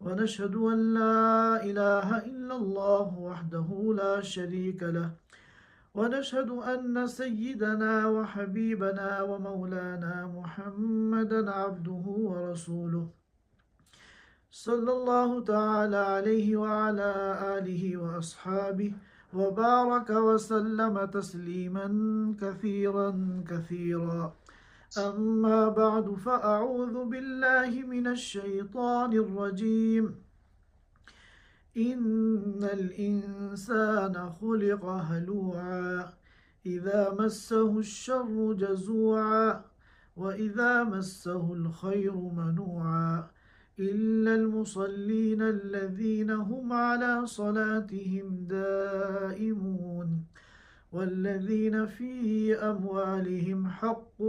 ونشهد أن لا إله إلا الله وحده لا شريك له ونشهد أن سيدنا وحبيبنا ومولانا محمدا عبده ورسوله صلى الله تعالى عليه وعلى آله وأصحابه وبارك وسلم تسليما كثيرا كثيرا. أما بعد فأعوذ بالله من الشيطان الرجيم. إن الإنسان خلق هلوعا إذا مسه الشر جزوعا وإذا مسه الخير منوعا إلا المصلين الذين هم على صلاتهم دائمون والذين في أموالهم حق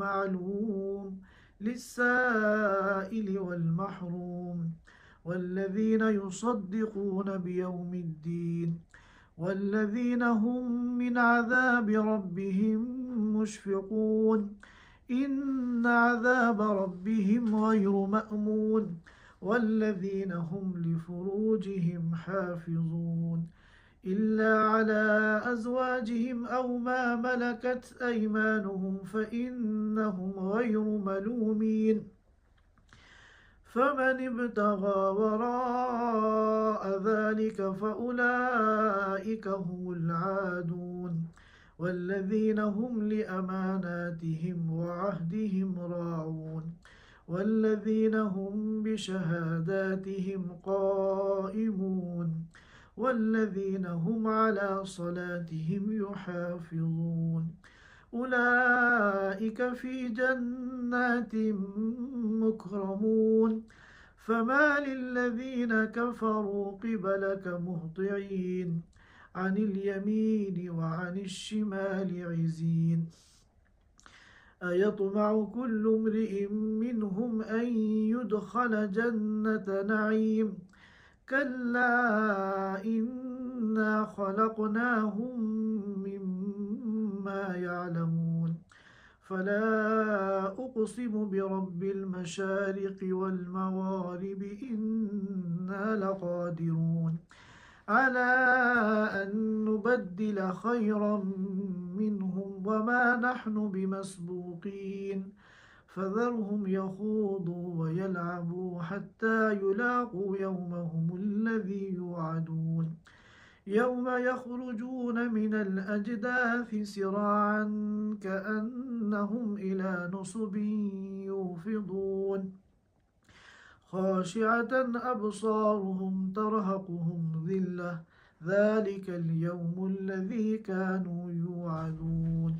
معلوم للسائل والمحروم والذين يصدقون بيوم الدين والذين هم من عذاب ربهم مشفقون إن عذاب ربهم غير مأمون والذين هم لفروجهم حافظون إلا على أزواجهم أو ما ملكت أيمانهم فإنهم غير ملومين فمن ابتغى وراء ذلك فأولئك هم العادون والذين هم لأماناتهم وعهدهم راعون والذين هم بشهاداتهم قائمون والذين هم على صلاتهم يحافظون أولئك في جنات مكرمون فما للذين كفروا قبلك مهطعين عن اليمين وعن الشمال عزين أيطمع كل امرئ منهم أن يدخل جنة نعيم كلا إنا خلقناهم مما يعلمون فلا أقسم برب المشارق والمغارب إنا لقادرون على أن نبدل خيرا منهم وما نحن بمسبوقين فذرهم يخوضوا ويلعبوا حتى يلاقوا يومهم الذي يوعدون يوم يخرجون من الأجداث سراعا كأنهم إلى نصب يوفضون خاشعة أبصارهم ترهقهم ذلة ذلك اليوم الذي كانوا يوعدون.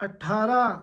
18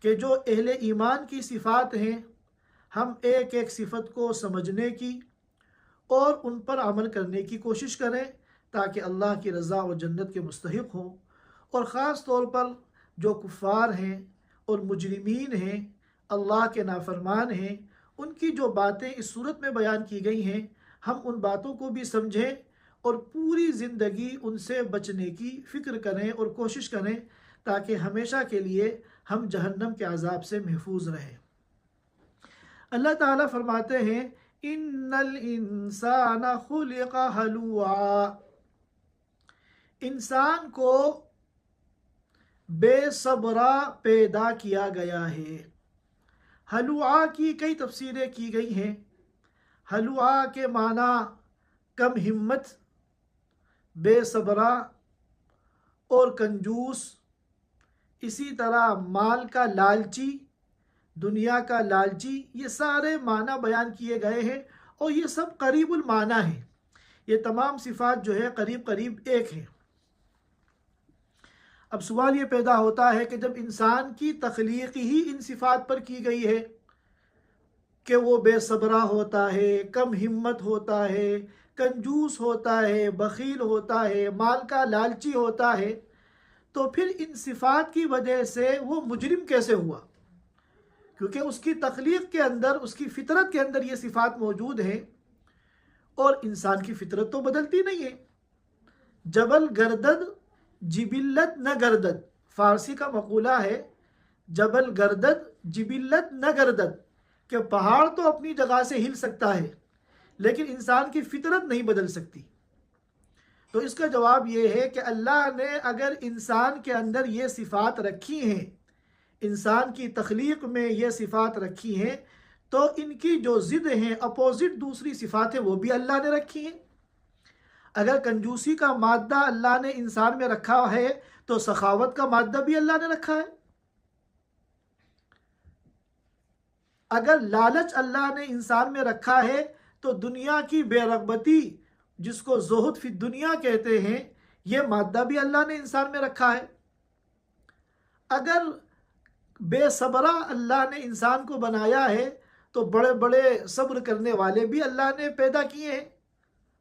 کہ جو اہل ایمان کی صفات ہیں ہم ایک ایک صفت کو سمجھنے کی اور ان پر عمل کرنے کی کوشش کریں تاکہ اللہ کی رضا و جنت کے مستحق ہوں۔ اور خاص طور پر جو کفار ہیں اور مجرمین ہیں، اللہ کے نافرمان ہیں، ان کی جو باتیں اس صورت میں بیان کی گئی ہیں ہم ان باتوں کو بھی سمجھیں اور پوری زندگی ان سے بچنے کی فکر کریں اور کوشش کریں تاکہ ہمیشہ کے لیے ہم جہنم کے عذاب سے محفوظ رہیں۔ اللہ تعالیٰ فرماتے ہیں ان الانسان خلق ہلوعا، انسان کو بے صبرا پیدا کیا گیا ہے۔ ہلوعا کی کئی تفسیریں کی گئی ہیں۔ ہلوعا کے معنی کم ہمت، بے صبرا اور کنجوس، اسی طرح مال کا لالچی، دنیا کا لالچی، یہ سارے معنی بیان کیے گئے ہیں اور یہ سب قریب المعنی ہیں۔ یہ تمام صفات جو ہے قریب قریب ایک ہیں۔ اب سوال یہ پیدا ہوتا ہے کہ جب انسان کی تخلیق ہی ان صفات پر کی گئی ہے کہ وہ بے صبرا ہوتا ہے، کم ہمت ہوتا ہے، کنجوس ہوتا ہے، بخیل ہوتا ہے، مال کا لالچی ہوتا ہے، تو پھر ان صفات کی وجہ سے وہ مجرم کیسے ہوا؟ کیونکہ اس کی تخلیق کے اندر، اس کی فطرت کے اندر یہ صفات موجود ہیں اور انسان کی فطرت تو بدلتی نہیں ہے۔ جبل گردد جبلت نہ گردد، فارسی کا مقولہ ہے جبل گردد جبلت نہ گردد، کہ پہاڑ تو اپنی جگہ سے ہل سکتا ہے لیکن انسان کی فطرت نہیں بدل سکتی۔ تو اس کا جواب یہ ہے کہ اللہ نے اگر انسان کے اندر یہ صفات رکھی ہیں، انسان کی تخلیق میں یہ صفات رکھی ہیں، تو ان کی جو ضد ہیں، اپوزٹ دوسری صفات ہیں، وہ بھی اللہ نے رکھی ہیں۔ اگر کنجوسی کا مادہ اللہ نے انسان میں رکھا ہے تو سخاوت کا مادہ بھی اللہ نے رکھا ہے۔ اگر لالچ اللہ نے انسان میں رکھا ہے تو دنیا کی بے رغبتی، جس کو زہد فی دنیا کہتے ہیں، یہ مادہ بھی اللہ نے انسان میں رکھا ہے۔ اگر بے صبرا اللہ نے انسان کو بنایا ہے تو بڑے بڑے صبر کرنے والے بھی اللہ نے پیدا کیے ہیں،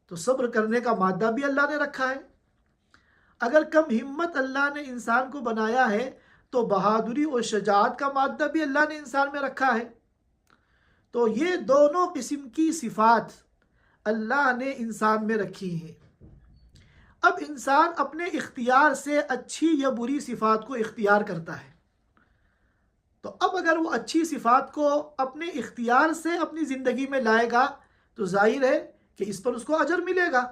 تو صبر کرنے کا مادہ بھی اللہ نے رکھا ہے۔ اگر کم ہمت اللہ نے انسان کو بنایا ہے تو بہادری اور شجاعت کا مادہ بھی اللہ نے انسان میں رکھا ہے۔ تو یہ دونوں قسم کی صفات اللہ نے انسان میں رکھی ہیں۔ اب انسان اپنے اختیار سے اچھی یا بری صفات کو اختیار کرتا ہے، تو اب اگر وہ اچھی صفات کو اپنے اختیار سے اپنی زندگی میں لائے گا تو ظاہر ہے کہ اس پر اس کو اجر ملے گا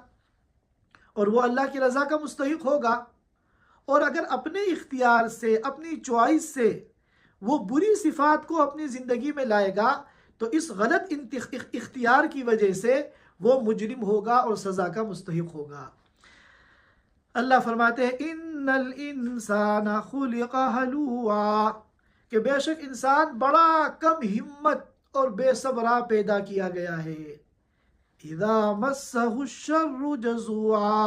اور وہ اللہ کی رضا کا مستحق ہوگا۔ اور اگر اپنے اختیار سے، اپنی چوائس سے وہ بری صفات کو اپنی زندگی میں لائے گا تو اس غلط اختیار کی وجہ سے وہ مجرم ہوگا اور سزا کا مستحق ہوگا۔ اللہ فرماتے ہیں ان الانسان خلق ہلوعا، کہ بے شک انسان بڑا کم ہمت اور بے صبرا پیدا کیا گیا ہے۔ اذا مسہ الشر جزوعا،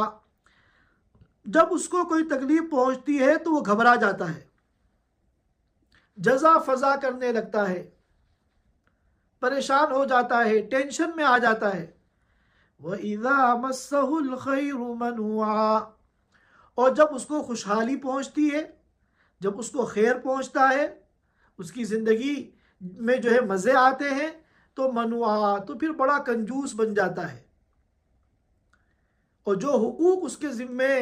جب اس کو کوئی تکلیف پہنچتی ہے تو وہ گھبرا جاتا ہے، جزا فضا کرنے لگتا ہے، پریشان ہو جاتا ہے، ٹینشن میں آ جاتا ہے۔ وَإِذَا مَسَّهُ الْخَيْرُ مَنُوعًا، اور جب اس کو خوشحالی پہنچتی ہے، جب اس کو خیر پہنچتا ہے، اس کی زندگی میں جو ہے مزے آتے ہیں، تو منوعا، تو پھر بڑا کنجوس بن جاتا ہے۔ اور جو حقوق اس کے ذمے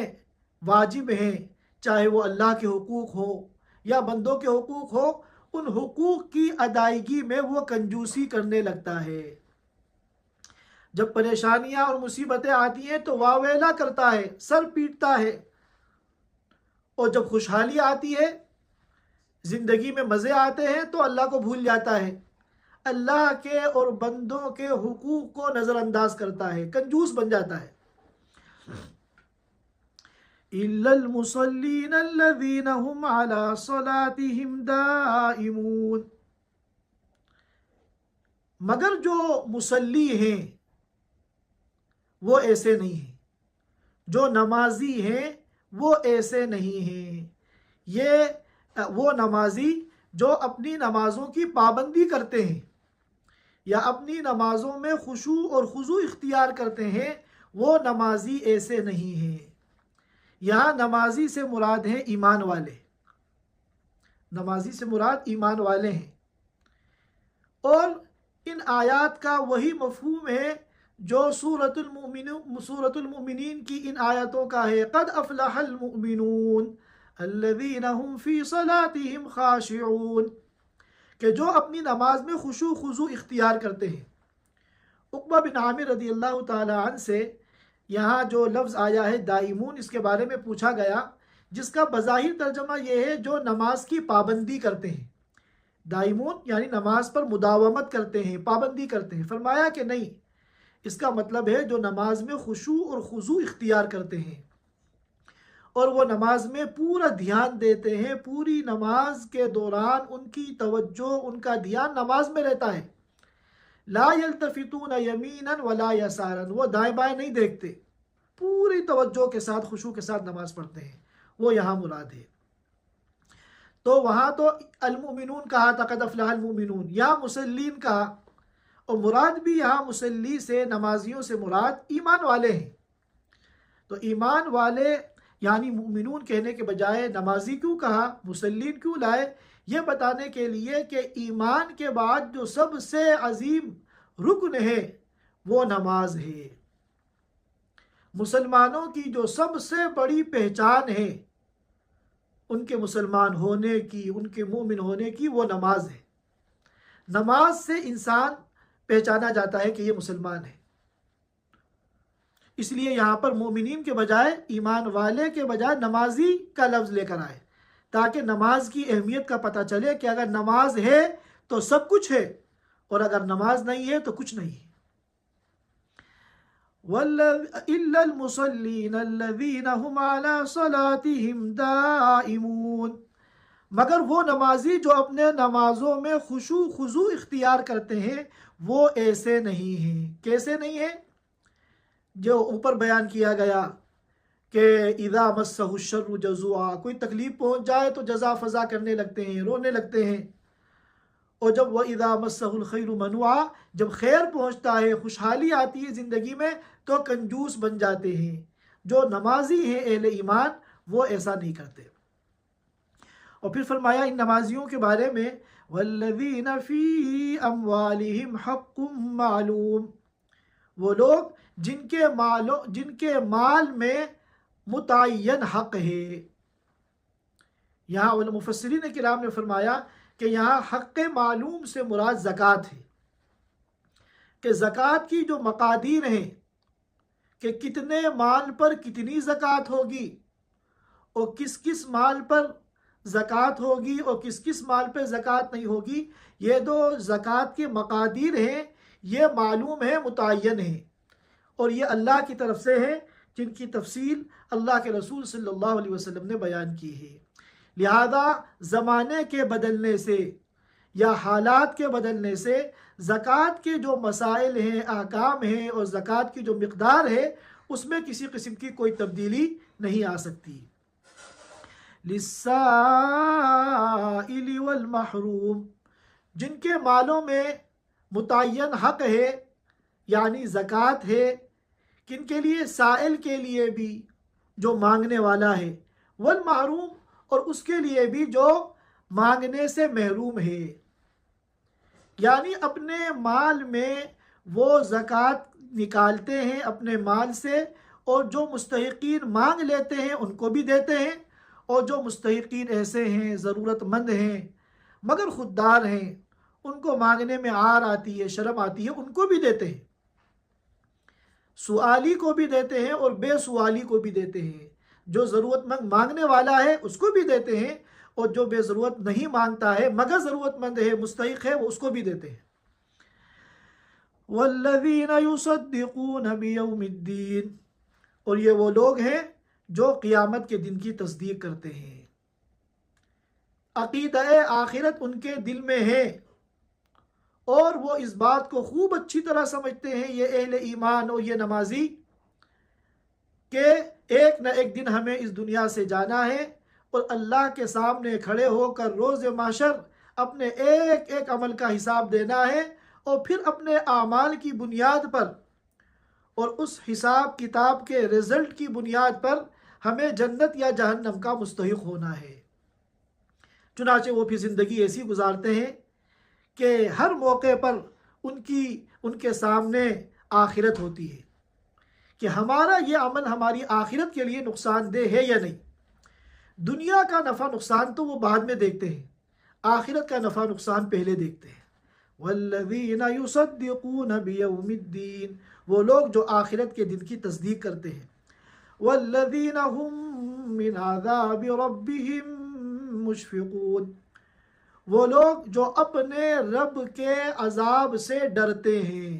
واجب ہیں، چاہے وہ اللہ کے حقوق ہو یا بندوں کے حقوق ہو، ان حقوق کی ادائیگی میں وہ کنجوسی کرنے لگتا ہے۔ جب پریشانیاں اور مصیبتیں آتی ہیں تو واویلا کرتا ہے، سر پیٹتا ہے، اور جب خوشحالی آتی ہے، زندگی میں مزے آتے ہیں، تو اللہ کو بھول جاتا ہے، اللہ کے اور بندوں کے حقوق کو نظر انداز کرتا ہے، کنجوس بن جاتا ہے۔ إِلَّا الْمُصَلِّينَ الَّذِينَ هُمْ عَلَى صَلَاتِهِمْ دَائِمُونَ، مگر جو مصلی ہیں وہ ایسے نہیں ہیں، جو نمازی ہیں وہ ایسے نہیں ہیں، یہ وہ نمازی جو اپنی نمازوں کی پابندی کرتے ہیں یا اپنی نمازوں میں خشوع اور خضوع اختیار کرتے ہیں وہ نمازی ایسے نہیں ہیں۔ یہاں نمازی سے مراد ہے ایمان والے، نمازی سے مراد ایمان والے ہیں، اور ان آیات کا وہی مفہوم ہے جو سورۃ المؤمنین کی ان آیاتوں کا ہے، قد افلح المؤمنون الذین هم فی صلاتهم خاشعون، کہ جو اپنی نماز میں خشوع خضوع اختیار کرتے ہیں۔ عقبہ بن عامر رضی اللہ تعالی عنہ سے یہاں جو لفظ آیا ہے دائمون، اس کے بارے میں پوچھا گیا، جس کا بظاہر ترجمہ یہ ہے جو نماز کی پابندی کرتے ہیں۔ دائمون یعنی نماز پر مداومت کرتے ہیں، پابندی کرتے ہیں۔ فرمایا کہ نہیں، اس کا مطلب ہے جو نماز میں خشوع اور خضوع اختیار کرتے ہیں اور وہ نماز میں پورا دھیان دیتے ہیں، پوری نماز کے دوران ان کی توجہ، ان کا دھیان نماز میں رہتا ہے۔ لا یلتفتون یمینا ولا یسارا، وہ دائیں بائیں نہیں دیکھتے، پوری توجہ کے ساتھ خشوع کے ساتھ نماز پڑھتے ہیں، وہ یہاں مراد ہے۔ تو وہاں تو المؤمنون کہا تھا، قد افلح المؤمنون، یہاں مسلین کہا، اور مراد بھی یہاں مسلی سے، نمازیوں سے مراد ایمان والے ہیں۔ تو ایمان والے یعنی مؤمنون کہنے کے بجائے نمازی کیوں کہا، مسلین کیوں لائے؟ یہ بتانے کے لیے کہ ایمان کے بعد جو سب سے عظیم رکن ہے وہ نماز ہے۔ مسلمانوں کی جو سب سے بڑی پہچان ہے ان کے مسلمان ہونے کی، ان کے مومن ہونے کی، وہ نماز ہے۔ نماز سے انسان پہچانا جاتا ہے کہ یہ مسلمان ہے۔ اس لیے یہاں پر مومنین کے بجائے، ایمان والے کے بجائے نمازی کا لفظ لے کر آئے، تاکہ نماز کی اہمیت کا پتہ چلے کہ اگر نماز ہے تو سب کچھ ہے، اور اگر نماز نہیں ہے تو کچھ نہیں ہے۔ إِلَّا الْمُصَلِّينَ الَّذِينَ هُمْ عَلَى صَلَاتِهِمْ دَائِمُونَ، مگر وہ نمازی جو اپنے نمازوں میں خشوع خضوع اختیار کرتے ہیں وہ ایسے نہیں ہیں۔ کیسے نہیں ہیں؟ جو اوپر بیان کیا گیا کہ اذا مسہ الشر جزوعا، کوئی تکلیف پہنچ جائے تو جزا فضا کرنے لگتے ہیں، رونے لگتے ہیں، اور جب وَإِذَا مَسَّهُ الْخَيْرُ مَنُوعًا، جب خیر پہنچتا ہے، خوشحالی آتی ہے زندگی میں تو کنجوس بن جاتے ہیں۔ جو نمازی ہیں اہل ایمان وہ ایسا نہیں کرتے۔ اور پھر فرمایا ان نمازیوں کے بارے میں وَالَّذِينَ فِي أَمْوَالِهِمْ حَقٌّ مَعْلُومٌ، وہ لوگ جن کے مال میں متعین حق ہے۔ یہاں مفسرین کرام نے فرمایا کہ یہاں حق معلوم سے مراد زکوٰۃ ہے، کہ زکوٰۃ کی جو مقادیر ہیں کہ کتنے مال پر کتنی زکوٰۃ ہوگی، اور کس کس مال پر زکوٰۃ ہوگی اور کس کس مال پہ زکوٰۃ نہیں ہوگی، یہ دو زکوٰۃ کے مقادیر ہیں، یہ معلوم ہے، متعین ہے، اور یہ اللہ کی طرف سے ہے، جن کی تفصیل اللہ کے رسول صلی اللہ علیہ وسلم نے بیان کی ہے۔ لہذا زمانے کے بدلنے سے یا حالات کے بدلنے سے زکوٰۃ کے جو مسائل ہیں، احکام ہیں، اور زکوٰۃ کی جو مقدار ہے اس میں کسی قسم کی کوئی تبدیلی نہیں آ سکتی۔ لِلسَّائِلِ وَالْمَحْرُومِ، جن کے مالوں میں متعین حق ہے یعنی زکوٰۃ ہے، کن کے لیے؟ سائل کے لیے بھی جو مانگنے والا ہے، والمحروم، اور اس کے لیے بھی جو مانگنے سے محروم ہے۔ یعنی اپنے مال میں وہ زکوٰۃ نکالتے ہیں اپنے مال سے، اور جو مستحقین مانگ لیتے ہیں ان کو بھی دیتے ہیں، اور جو مستحقین ایسے ہیں، ضرورت مند ہیں مگر خوددار ہیں، ان کو مانگنے میں عار آتی ہے، شرم آتی ہے، ان کو بھی دیتے ہیں۔ سوالی کو بھی دیتے ہیں اور بے سوالی کو بھی دیتے ہیں۔ جو ضرورت مند مانگنے والا ہے اس کو بھی دیتے ہیں، اور جو بے ضرورت نہیں مانگتا ہے مگر ضرورت مند ہے، مستحق ہے، وہ اس کو بھی دیتے ہیں۔ وَالَّذِينَ يُصَدِّقُونَ بِيَوْمِ الدِّينِ، اور یہ وہ لوگ ہیں جو قیامت کے دن کی تصدیق کرتے ہیں۔ عقیدہ آخرت ان کے دل میں ہے، اور وہ اس بات کو خوب اچھی طرح سمجھتے ہیں، یہ اہل ایمان اور یہ نمازی، کہ ایک نہ ایک دن ہمیں اس دنیا سے جانا ہے، اور اللہ کے سامنے کھڑے ہو کر روز محشر اپنے ایک ایک عمل کا حساب دینا ہے، اور پھر اپنے اعمال کی بنیاد پر اور اس حساب کتاب کے رزلٹ کی بنیاد پر ہمیں جنت یا جہنم کا مستحق ہونا ہے۔ چنانچہ وہ پھر زندگی ایسی گزارتے ہیں کہ ہر موقع پر ان کے سامنے آخرت ہوتی ہے کہ ہمارا یہ عمل ہماری آخرت کے لیے نقصان دہ ہے یا نہیں۔ دنیا کا نفع نقصان تو وہ بعد میں دیکھتے ہیں، آخرت کا نفع نقصان پہلے دیکھتے ہیں۔ والذین یصدقون بیوم الدین، وہ لوگ جو آخرت کے دن کی تصدیق کرتے ہیں۔ والذین هم من عذاب ربهم مشفقون، وہ لوگ جو اپنے رب کے عذاب سے ڈرتے ہیں۔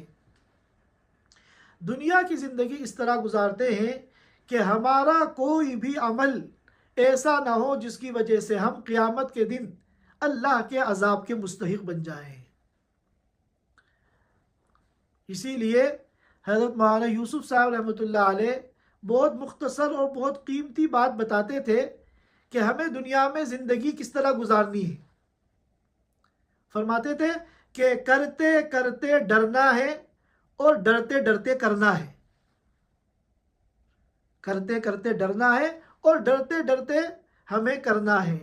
دنیا کی زندگی اس طرح گزارتے ہیں کہ ہمارا کوئی بھی عمل ایسا نہ ہو جس کی وجہ سے ہم قیامت کے دن اللہ کے عذاب کے مستحق بن جائیں۔ اسی لیے حضرت مولانا یوسف صاحب رحمۃ اللہ علیہ بہت مختصر اور بہت قیمتی بات بتاتے تھے کہ ہمیں دنیا میں زندگی کس طرح گزارنی ہے۔ فرماتے تھے کہ کرتے کرتے ڈرنا ہے اور ڈرتے ڈرتے کرنا ہے، کرتے کرتے ڈرنا ہے اور ڈرتے ڈرتے ہمیں کرنا ہے۔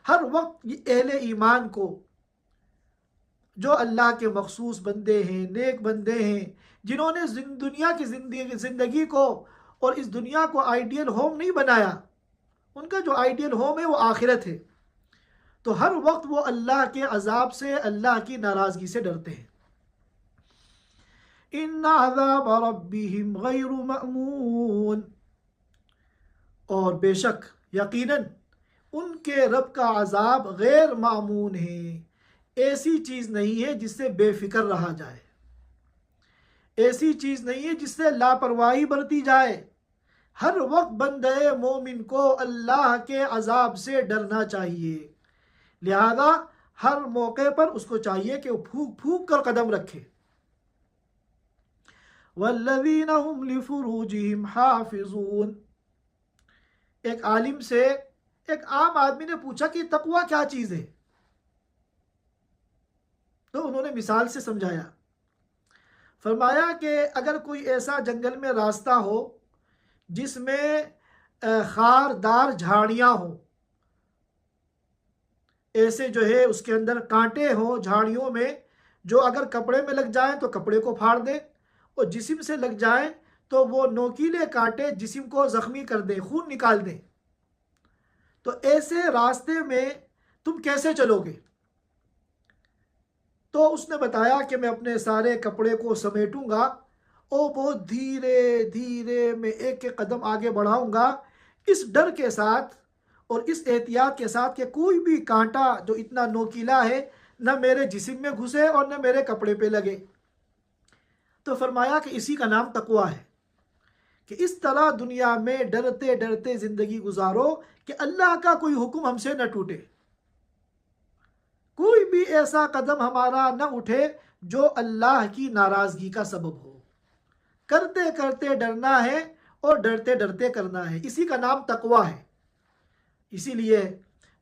ہر وقت اہل ایمان کو، جو اللہ کے مخصوص بندے ہیں، نیک بندے ہیں، جنہوں نے دنیا کی زندگی کو اور اس دنیا کو آئیڈیل ہوم نہیں بنایا، ان کا جو آئیڈیل ہوم ہے وہ آخرت ہے، تو ہر وقت وہ اللہ کے عذاب سے، اللہ کی ناراضگی سے ڈرتے ہیں۔ ان عذاب ربهم غیر مأمون، اور بے شک یقیناً ان کے رب کا عذاب غیر معمون ہے، ایسی چیز نہیں ہے جس سے بے فکر رہا جائے، ایسی چیز نہیں ہے جس سے لاپرواہی برتی جائے۔ ہر وقت بندے مومن کو اللہ کے عذاب سے ڈرنا چاہیے، لہذا ہر موقع پر اس کو چاہیے کہ وہ پھونک پھونک کر قدم رکھے۔ والذین هم لفروجهم حافظون، ایک عالم سے ایک عام آدمی نے پوچھا کہ تقوی کیا چیز ہے، تو انہوں نے مثال سے سمجھایا۔ فرمایا کہ اگر کوئی ایسا جنگل میں راستہ ہو جس میں خاردار جھاڑیاں ہوں، ایسے جو ہے اس کے اندر کانٹے ہوں جھاڑیوں میں، جو اگر کپڑے میں لگ جائیں تو کپڑے کو پھاڑ دیں، اور جسم سے لگ جائیں تو وہ نوکیلے کانٹے جسم کو زخمی کر دیں، خون نکال دیں، تو ایسے راستے میں تم کیسے چلو گے؟ تو اس نے بتایا کہ میں اپنے سارے کپڑے کو سمیٹوں گا اور بہت دھیرے دھیرے میں ایک ایک قدم آگے بڑھاؤں گا، اس ڈر کے ساتھ اور اس احتیاط کے ساتھ کہ کوئی بھی کانٹا جو اتنا نوکیلا ہے نہ میرے جسم میں گھسے اور نہ میرے کپڑے پہ لگے۔ تو فرمایا کہ اسی کا نام تقوی ہے، کہ اس طرح دنیا میں ڈرتے ڈرتے زندگی گزارو کہ اللہ کا کوئی حکم ہم سے نہ ٹوٹے، کوئی بھی ایسا قدم ہمارا نہ اٹھے جو اللہ کی ناراضگی کا سبب ہو۔ کرتے کرتے ڈرنا ہے اور ڈرتے ڈرتے کرنا ہے، اسی کا نام تقوی ہے۔ اسی لیے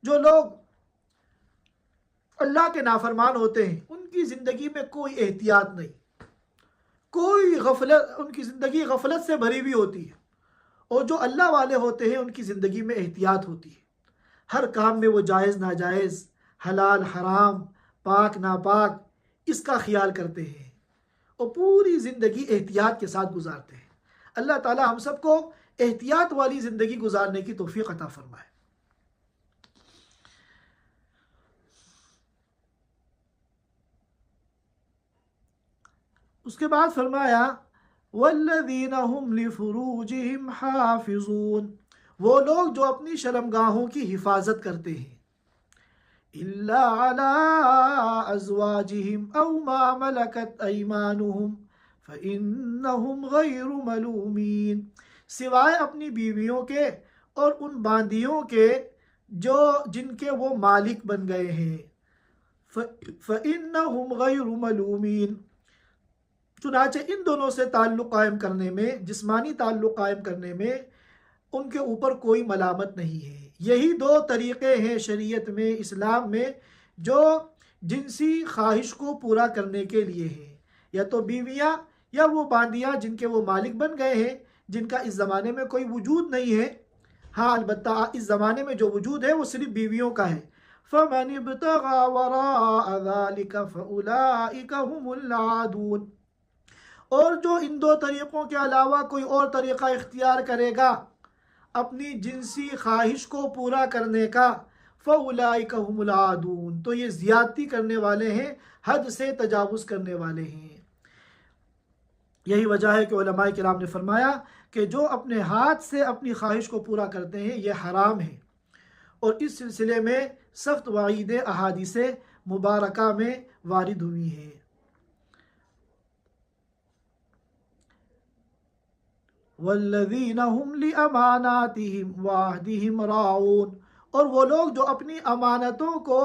جو لوگ اللہ کے نافرمان ہوتے ہیں ان کی زندگی میں کوئی احتیاط نہیں، کوئی غفلت، ان کی زندگی غفلت سے بھری ہوئی ہوتی ہے، اور جو اللہ والے ہوتے ہیں ان کی زندگی میں احتیاط ہوتی ہے، ہر کام میں وہ جائز ناجائز، حلال حرام، پاک ناپاک، اس کا خیال کرتے ہیں اور پوری زندگی احتیاط کے ساتھ گزارتے ہیں۔ اللہ تعالی ہم سب کو احتیاط والی زندگی گزارنے کی توفیق عطا فرمائے۔ اس کے بعد فرمایا والذین هم لفروجهم حافظون، وہ لوگ جو اپنی شرمگاہوں کی حفاظت کرتے ہیں، الا علی ازواجہم او ما ملکت ایمانہم فانہم غیر ملومین، سوائے اپنی بیویوں کے اور ان باندیوں کے جو جن کے وہ مالک بن گئے ہیں، فانہم غیر ملومین، چنانچہ ان دونوں سے تعلق قائم کرنے میں، جسمانی تعلق قائم کرنے میں ان کے اوپر کوئی ملامت نہیں ہے۔ یہی دو طریقے ہیں شریعت میں، اسلام میں، جو جنسی خواہش کو پورا کرنے کے لیے ہیں، یا تو بیویاں یا وہ باندیاں جن کے وہ مالک بن گئے ہیں، جن کا اس زمانے میں کوئی وجود نہیں ہے۔ ہاں البتہ اس زمانے میں جو وجود ہے وہ صرف بیویوں کا ہے۔ فَمَنِ ابْتَغَى وَرَاءَ ذَلِكَ فَأُولَٰئِكَ هُمُ الْعَادُونَ، اور جو ان دو طریقوں کے علاوہ کوئی اور طریقہ اختیار کرے گا اپنی جنسی خواہش کو پورا کرنے کا، فَأُولَٰئِكَ هُمُ الْعَادُونَ، تو یہ زیادتی کرنے والے ہیں، حد سے تجاوز کرنے والے ہیں۔ یہی وجہ ہے کہ علماء کرام نے فرمایا کہ جو اپنے ہاتھ سے اپنی خواہش کو پورا کرتے ہیں یہ حرام ہے، اور اس سلسلے میں سخت وعیدیں احادیث مبارکہ میں وارد ہوئی ہیں۔ والذین هم لأماناتهم وعہدہم راعون، اور وہ لوگ جو اپنی امانتوں کو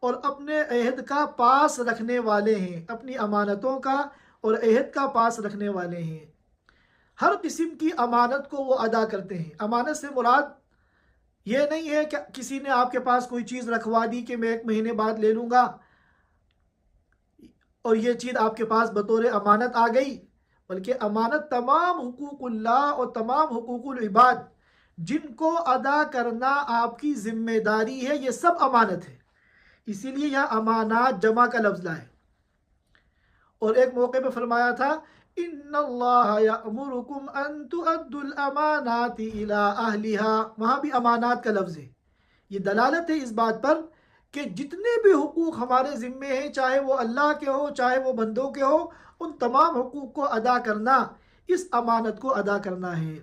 اور اپنے عہد کا پاس رکھنے والے ہیں، اپنی امانتوں کا اور عہد کا پاس رکھنے والے ہیں۔ ہر قسم کی امانت کو وہ ادا کرتے ہیں۔ امانت سے مراد یہ نہیں ہے کہ کسی نے آپ کے پاس کوئی چیز رکھوا دی کہ میں 1 مہینے بعد لے لوں گا اور یہ چیز آپ کے پاس بطور امانت آ گئی، بلکہ امانت تمام حقوق اللہ اور تمام حقوق العباد جن کو ادا کرنا آپ کی ذمہ داری ہے، یہ سب امانت ہے۔ اسی لیے یہاں امانات جمع کا لفظ لائے۔ اور ایک موقع پہ فرمایا تھا ان اللہ یأمرکم ان تؤدوا الامانات الی اہلہا، وہاں بھی امانات کا لفظ ہے۔ یہ دلالت ہے اس بات پر کہ جتنے بھی حقوق ہمارے ذمے ہیں، چاہے وہ اللہ کے ہو چاہے وہ بندوں کے ہو، ان تمام حقوق کو ادا کرنا، اس امانت کو ادا کرنا ہے۔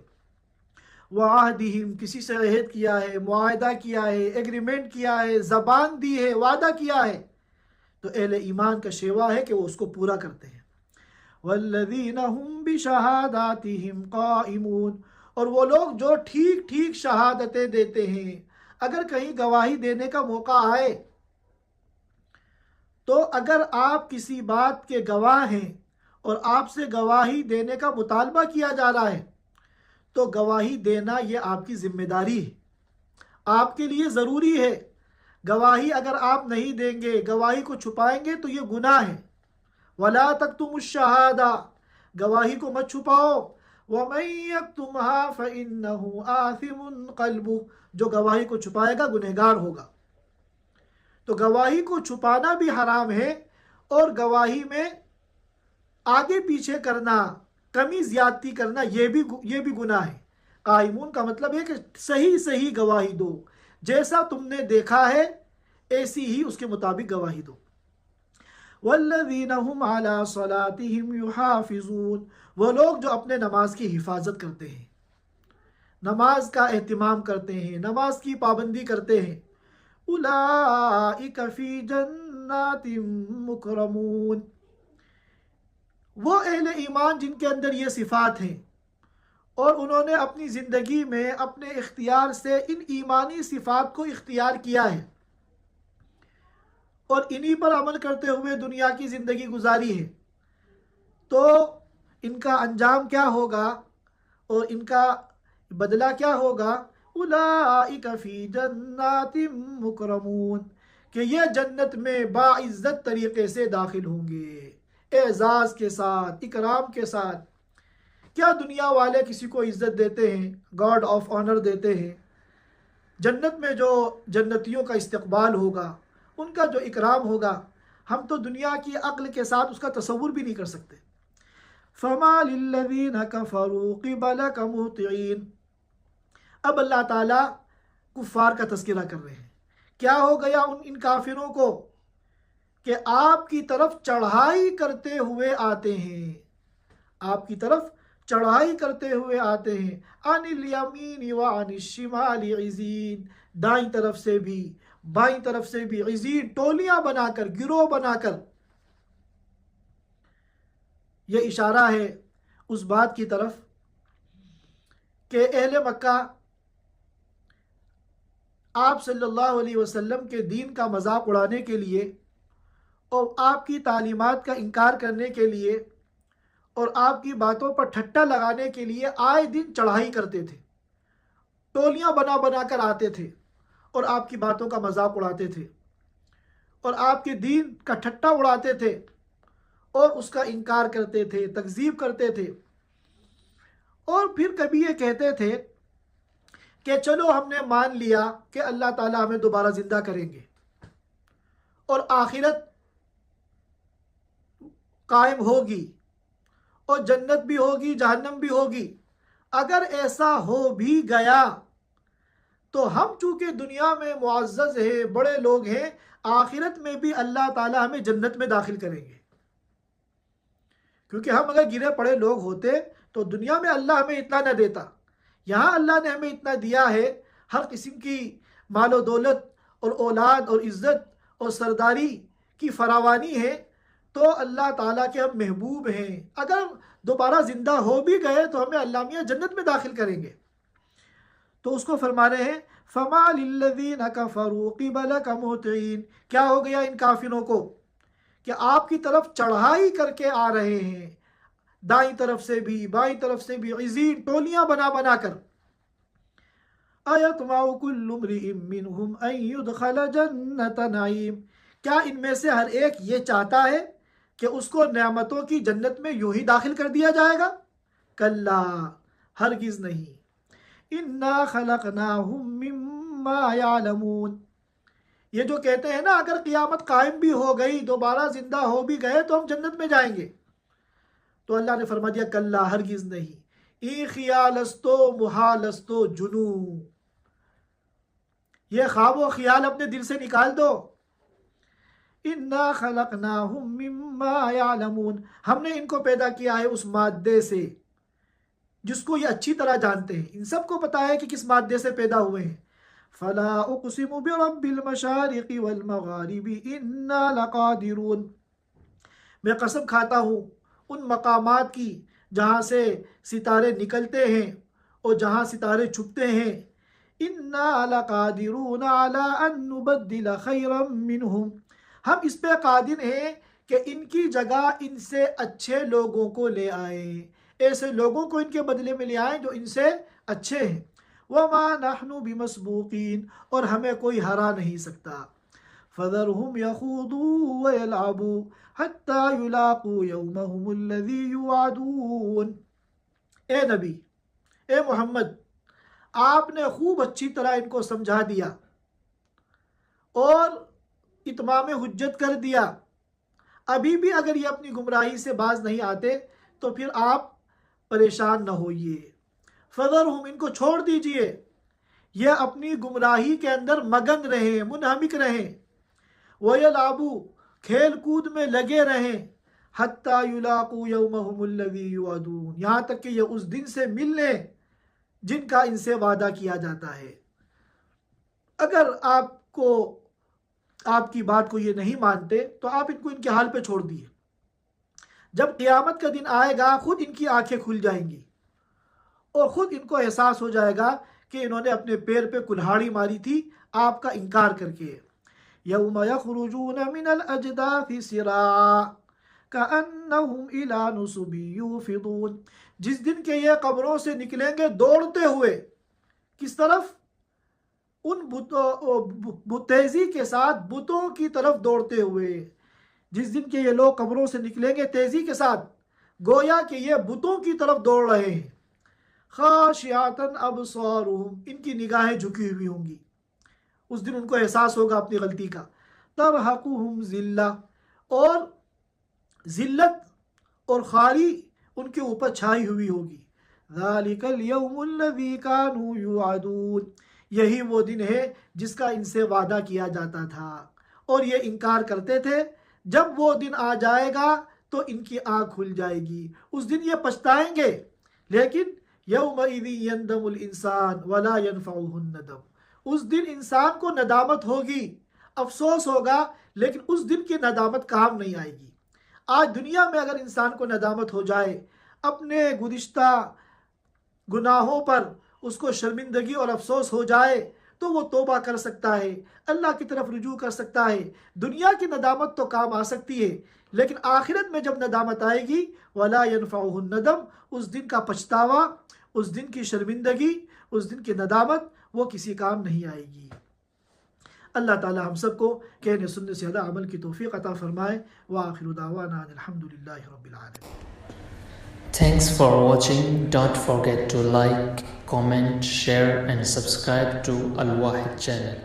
وعہدہم، کسی سے عہد کیا ہے، معاہدہ کیا ہے، ایگریمنٹ کیا ہے، زبان دی ہے، وعدہ کیا ہے، تو اہل ایمان کا شیوا ہے کہ وہ اس کو پورا کرتے ہیں۔ والذین هم بشہاداتہم قائمون، اور وہ لوگ جو ٹھیک ٹھیک شہادتیں دیتے ہیں، اگر کہیں گواہی دینے کا موقع آئے تو اگر آپ کسی بات کے گواہ ہیں اور آپ سے گواہی دینے کا مطالبہ کیا جا رہا ہے تو گواہی دینا یہ آپ کی ذمہ داری ہے، آپ کے لیے ضروری ہے۔ گواہی اگر آپ نہیں دیں گے، گواہی کو چھپائیں گے تو یہ گناہ ہے۔ وَلَا تَكْتُمُوا الشَّهَادَةَ، گواہی کو مت چھپاؤ۔ وَمَن يَكْتُمْهَا فَإِنَّهُ آثِمٌ قَلْبُهُ، جو گواہی کو چھپائے گا گنہگار ہوگا۔ تو گواہی کو چھپانا بھی حرام ہے، اور گواہی میں آگے پیچھے کرنا، کمی زیادتی کرنا، یہ بھی گناہ ہے۔ قائمون کا مطلب ہے کہ صحیح صحیح گواہی دو، جیسا تم نے دیکھا ہے ایسی ہی اس کے مطابق گواہی دو۔ والذین هم علی صلاتہم یحافظون، وہ لوگ جو اپنے نماز کی حفاظت کرتے ہیں، نماز کا اہتمام کرتے ہیں، نماز کی پابندی کرتے ہیں۔ اولئک فی جنات مکرمون، وہ اہل ایمان جن کے اندر یہ صفات ہیں اور انہوں نے اپنی زندگی میں اپنے اختیار سے ان ایمانی صفات کو اختیار کیا ہے اور انہی پر عمل کرتے ہوئے دنیا کی زندگی گزاری ہے، تو ان کا انجام کیا ہوگا اور ان کا بدلہ کیا ہوگا؟ اولئک فی جنات مکرمون، کہ یہ جنت میں باعزت طریقے سے داخل ہوں گے، اعزاز کے ساتھ، اکرام کے ساتھ۔ کیا دنیا والے کسی کو عزت دیتے ہیں؟ گارڈ آف آنر دیتے ہیں۔ جنت میں جو جنتیوں کا استقبال ہوگا، ان کا جو اکرام ہوگا، ہم تو دنیا کی عقل کے ساتھ اس کا تصور بھی نہیں کر سکتے۔ فَمَا لِلَّذِينَ كَفَرُوا قِبَلَكَ مُهْطِعِينَ، اب اللہ تعالیٰ کفار کا تذکرہ کر رہے ہیں۔ کیا ہو گیا ان کافروں کو کہ آپ کی طرف چڑھائی کرتے ہوئے آتے ہیں، آپ کی طرف چڑھائی کرتے ہوئے آتے ہیں۔ عن الیمین وعن الشمال عزین، دائیں طرف سے بھی بائیں طرف سے بھی، عزین ٹولیاں بنا کر، گروہ بنا کر۔ یہ اشارہ ہے اس بات کی طرف کہ اہل مکہ آپ صلی اللہ علیہ وسلم کے دین کا مذاق اڑانے کے لیے اور آپ کی تعلیمات کا انکار کرنے کے لیے اور آپ کی باتوں پر ٹھٹا لگانے کے لیے آئے دن چڑھائی کرتے تھے، ٹولیاں بنا بنا کر آتے تھے اور آپ کی باتوں کا مذاق اڑاتے تھے۔ اور آپ کے دین کا ٹھٹا اڑاتے تھے اور اس کا انکار کرتے تھے، تکذیب کرتے تھے، اور پھر کبھی یہ کہتے تھے کہ چلو ہم نے مان لیا کہ اللہ تعالیٰ ہمیں دوبارہ زندہ کریں گے اور آخرت قائم ہوگی اور جنت بھی ہوگی، جہنم بھی ہوگی۔ اگر ایسا ہو بھی گیا تو ہم چونکہ دنیا میں معزز ہیں، بڑے لوگ ہیں، آخرت میں بھی اللہ تعالیٰ ہمیں جنت میں داخل کریں گے، کیونکہ ہم اگر گرے پڑے لوگ ہوتے تو دنیا میں اللہ ہمیں اتنا نہ دیتا۔ یہاں اللہ نے ہمیں اتنا دیا ہے، ہر قسم کی مال و دولت اور اولاد اور عزت اور سرداری کی فراوانی ہے، تو اللہ تعالیٰ کے ہم محبوب ہیں۔ اگر دوبارہ زندہ ہو بھی گئے تو ہمیں اللہ میاں جنت میں داخل کریں گے۔ تو اس کو فرما رہے ہیں فَمَا لِلَّذِينَ كَفَرُوا قِبَلَكَ مُهْطِعِينَ، کیا ہو گیا ان کافروں کو کہ آپ کی طرف چڑھائی کر کے آ رہے ہیں، دائیں طرف سے بھی بائیں طرف سے بھی، عزین ٹولیاں بنا بنا کر۔ أَيَطْمَعُ كُلُّ امْرِئٍ مِّنْهُمْ أَن يُدْخَلَ جَنَّةَ نَعِيمٍ، کیا ان میں سے ہر ایک یہ چاہتا ہے کہ اس کو نعمتوں کی جنت میں یوں ہی داخل کر دیا جائے گا؟ کلا، ہرگز نہیں۔ اِنَّا خَلَقْنَاهُم مِّمَّا يَعْلَمُونَ، یہ جو کہتے ہیں نا اگر قیامت قائم بھی ہو گئی، دوبارہ زندہ ہو بھی گئے تو ہم جنت میں جائیں گے، تو اللہ نے فرما دیا کلا، ہرگز نہیں۔ ای خیالستو محالستو جنو، یہ خواب و خیال اپنے دل سے نکال دو۔ اِنَّا خَلَقْنَاهُم مِّمَّا يَعْلَمُونَ، ہم نے ان کو پیدا کیا ہے اس مادے سے جس کو یہ اچھی طرح جانتے ہیں، ان سب کو پتا ہے کہ کس مادے سے پیدا ہوئے ہیں۔ فَلَا أُقْسِمُ بِرَبِّ الْمَشَارِقِ وَالْمَغَارِبِ إِنَّا لَقَادِرُونَ، میں قسم کھاتا ہوں ان مقامات کی جہاں سے ستارے نکلتے ہیں اور جہاں ستارے چھپتے ہیں۔ إِنَّا لَقَادِرُونَ عَلَىٰ أَن نُبَدِّلَ خَيْرًا مِّنْهُمْ، ہم اس پہ قادر ہیں کہ ان کی جگہ ان سے اچھے لوگوں کو لے آئیں، ایسے لوگوں کو ان کے بدلے میں لے آئیں جو ان سے اچھے ہیں۔ وَمَا نَحْنُ بِمَسْبُوقِينَ، اور ہمیں کوئی ہرا نہیں سکتا۔ فَذَرْهُمْ يَخُوضُوا وَيَلْعَبُوا حَتَّى يُلَاقُوا يَوْمَهُمُ الَّذِي يُوعَدُونَ، اے نبی، اے محمد، آپ نے خوب اچھی طرح ان کو سمجھا دیا اور اتمام حجت کر دیا۔ ابھی بھی اگر یہ اپنی گمراہی سے باز نہیں آتے تو پھر آپ پریشان نہ ہوئیے۔ فَذَرْهُمْ، ان کو چھوڑ دیجئے، یہ اپنی گمراہی کے اندر مگن رہیں، منہمک رہیں۔ وَيَلْعَبُوا، کھیل کود میں لگے رہیں۔ حَتَّى يُلَاقُوا يَوْمَهُمُ الَّذِي يُوعَدُونَ، یہاں تک کہ یہ اس دن سے مل لیں جن کا ان سے وعدہ کیا جاتا ہے۔ اگر آپ کی بات کو یہ نہیں مانتے تو آپ ان کو ان کے حال پہ چھوڑ دیے، جب قیامت کا دن آئے گا خود ان کی آنکھیں کھل جائیں گی اور خود ان کو احساس ہو جائے گا کہ انہوں نے اپنے پیر پہ کلہاڑی ماری تھی آپ کا انکار کر کے۔ یوم یخرجون من الاجداث سراعا کأنہم الی نصب یوفضون، جس دن کے یہ قبروں سے نکلیں گے دوڑتے ہوئے، کس طرف؟ ان تیزی کے ساتھ بتوں کی طرف دوڑتے ہوئے۔ جس دن کے یہ لوگ قبروں سے نکلیں گے تیزی کے ساتھ، گویا کہ یہ بتوں کی طرف دوڑ رہے ہیں۔ خاشعۃ ابصارہم، ان کی نگاہیں جھکی ہوئی ہوں گی، اس دن ان کو احساس ہوگا اپنی غلطی کا۔ ترہقہم ذلہ، اور ذلت اور خواری ان کے اوپر چھائی ہوئی ہوگی۔ ذالک الیوم الذی کانوا یوعدون، یہی وہ دن ہے جس کا ان سے وعدہ کیا جاتا تھا اور یہ انکار کرتے تھے۔ جب وہ دن آ جائے گا تو ان کی آنکھ کھل جائے گی، اس دن یہ پچھتائیں گے، لیکن یومئذ یندم الانسان ولا ینفعہ الندم، اس دن انسان کو ندامت ہوگی، افسوس ہوگا، لیکن اس دن کی ندامت کام نہیں آئے گی۔ آج دنیا میں اگر انسان کو ندامت ہو جائے اپنے گزشتہ گناہوں پر، اس کو شرمندگی اور افسوس ہو جائے تو وہ توبہ کر سکتا ہے، اللہ کی طرف رجوع کر سکتا ہے۔ دنیا کی ندامت تو کام آ سکتی ہے، لیکن آخرت میں جب ندامت آئے گی وَلَا يَنْفَعُهُ النَّدَمُ، اس دن کا پچھتاوا، اس دن کی شرمندگی، اس دن کی ندامت وہ کسی کام نہیں آئے گی۔ اللہ تعالی ہم سب کو کہنے سننے سے زیادہ عمل کی توفیق عطا فرمائے. وآخر دعوانا الحمدللہ رب العالمین. Thanks for watching. Don't forget to like, comment, share and subscribe to Al Wahid channel.